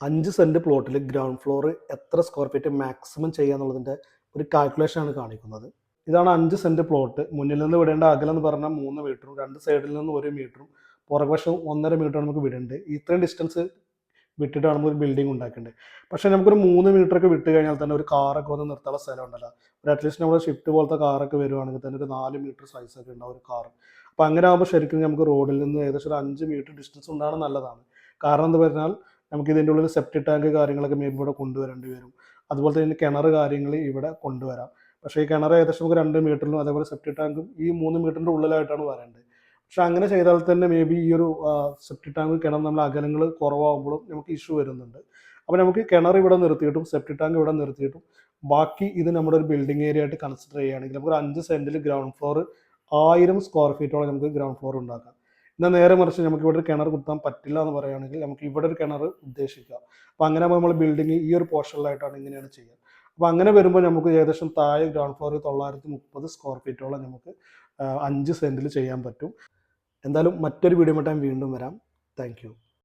5 cent പ്ലോട്ടിൽ ground floor എത്ര square feet maximum ചെയ്യാന്നുള്ളതിൻ്റെ ഒരു കാൽക്കുലേഷനാണ് കാണിക്കുന്നത്. ഇതാണ് 5 സെൻറ്റ് പ്ലോട്ട്. മുന്നിൽ നിന്ന് വിടേണ്ട അകലം എന്ന് പറഞ്ഞാൽ 3 മീറ്ററും 2 സൈഡിൽ നിന്ന് 1 മീറ്ററും പുറകുവശം 1.5 മീറ്ററാണ് നമുക്ക് വിടേണ്ടത്. ഇത്രയും ഡിസ്റ്റൻസ് വിട്ടിട്ടാണ് നമ്മൾ ഒരു ബിൽഡിംഗ് ഉണ്ടാക്കേണ്ടത്. പക്ഷേ നമുക്കൊരു 3 മീറ്ററൊക്കെ വിട്ട് കഴിഞ്ഞാൽ തന്നെ ഒരു കാറൊക്കെ വന്ന് നിർത്താനുള്ള സ്ഥലം ഉണ്ടല്ലോ. ഒരു അറ്റ്ലീസ്റ്റ് നമ്മൾ ഷിഫ്റ്റ് പോലത്തെ കാറൊക്കെ വരുവാണെങ്കിൽ തന്നെ ഒരു 4 മീറ്റർ സൈസൊക്കെ ഉണ്ടാവും ഒരു കാർ. അപ്പോൾ അങ്ങനെ ആകുമ്പോൾ ശരിക്കും നമുക്ക് റോഡിൽ നിന്ന് ഏകദേശം ഒരു 5 മീറ്റർ ഡിസ്റ്റൻസ് ഉണ്ടാകുന്നത് നല്ലതാണ്. കാരണം എന്താ പറഞ്ഞാൽ നമുക്ക് ഇതിൻ്റെ ഉള്ളിൽ സെപ്റ്റി ടാങ്ക് കാര്യങ്ങളൊക്കെ മേ ബി ഇവിടെ കൊണ്ടുവരേണ്ടി വരും. അതുപോലെ തന്നെ കിണർ കാര്യങ്ങൾ ഇവിടെ കൊണ്ടുവരാം. പക്ഷേ ഈ കിണർ ഏകദേശം നമുക്ക് 2 മീറ്ററിലും അതേപോലെ സെപ്റ്റി ടാങ്കും ഈ 3 മീറ്ററിൻ്റെ ഉള്ളിലായിട്ടാണ് വരേണ്ടത്. പക്ഷെ അങ്ങനെ ചെയ്താൽ തന്നെ മേ ബി ഈ ഒരു സെപ്റ്റി ടാങ്ക് കിണർ നമ്മൾ അകലങ്ങൾ കുറവാകുമ്പോഴും നമുക്ക് ഇഷ്യൂ വരുന്നുണ്ട്. അപ്പോൾ നമുക്ക് കിണർ ഇവിടെ നിർത്തിയിട്ടും സെപ്റ്റി ടാങ്ക് ഇവിടെ നിർത്തിയിട്ടും ബാക്കി ഇത് നമ്മുടെ ഒരു ബിൽഡിംഗ് ഏരിയ ആയിട്ട് കൺസിഡർ ചെയ്യുകയാണെങ്കിൽ നമുക്ക് ഒരു 5 സെൻറ്റിൽ ഗ്രൗണ്ട് ഫ്ലോർ 1000 സ്ക്വയർ ഫീറ്റോളം നമുക്ക് ഗ്രൗണ്ട് ഫ്ലോർ ഉണ്ടാക്കാം. എന്നാൽ നേരെ മറിച്ച് നമുക്ക് ഇവിടെ ഒരു കിണർ കുത്താൻ പറ്റില്ല എന്ന് പറയുകയാണെങ്കിൽ നമുക്ക് ഇവിടെ ഒരു കിണർ ഉദ്ദേശിക്കാം. അപ്പോൾ അങ്ങനെ നമ്മൾ ബിൽഡിംഗ് ഈ ഒരു പോർഷനിലായിട്ടാണ് ഇങ്ങനെയാണ് ചെയ്യുക. അപ്പോൾ അങ്ങനെ വരുമ്പോൾ നമുക്ക് ഏകദേശം താഴെ ഗ്രൗണ്ട് ഫ്ലോർ 930 സ്ക്വയർ ഫീറ്റോളം നമുക്ക് 5 സെൻറ്റിൽ ചെയ്യാൻ പറ്റും. എന്തായാലും മറ്റൊരു വീഡിയോ വീണ്ടും വരാം. Thank you.